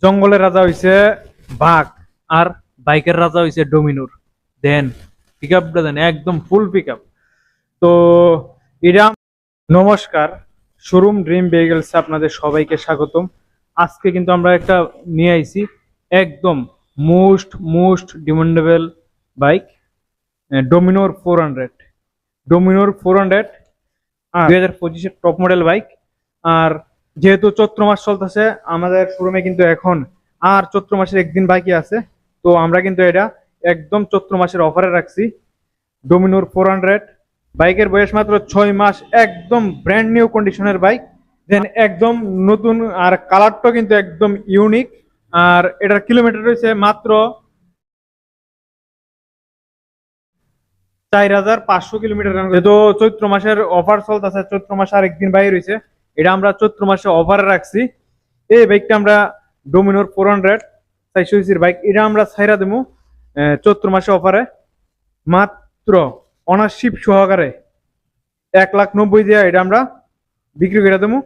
জঙ্গলের রাজা হইছে বাঘ, আর বাইকের রাজা হইছে ডোমিনোর। দেন পিক আপটা দেন, একদম ফুল পিক আপ। তো এটা, নমস্কার, শোরুম ড্রিম ভেহিকলসে আপনাদের সবাইকে স্বাগতম। আজকে কিন্তু আমরা একটা নিয়ে আইছি একদম মোস্ট মোস্ট ডিমান্ডেবল বাইক, ডোমিনোর 400 2025-এর টপ মডেল বাইক। আর যেহেতু চৈত্র মাস চলতেছে আমাদের শোরুমে, কিন্তু এখন আর চৈত্র মাসের একদিন বাকি আছে। তো আমরা কিন্তু এটা একদম চৈত্র মাসের অফারে রাখছি। ডোমিনোর 400 বাইকের বয়স মাত্র 6 মাস, একদম ব্র্যান্ড নিউ কন্ডিশনের বাইক। দেন একদম নতুন, আর কালারটা কিন্তু একদম ইউনিক। আর এটার কিলোমিটার রয়েছে মাত্র 4500 কিলোমিটার। যেহেতু চৈত্র মাসের অফার চলতেছে, চৈত্র মাসে আর একদিন বাইরে রয়েছে, এটা আমরা চৈত্র মাসে অফারে রাখছি। এই বাইকটা আমরা ডোমিনোর 400 400 বাইক, এটা আমরা ছাইরা দেবো চৈত্র মাসে অফারে মাত্র অনারশিপ সহকারে 1,90,000 দিয়ে এটা আমরা বিক্রি করে দেবো।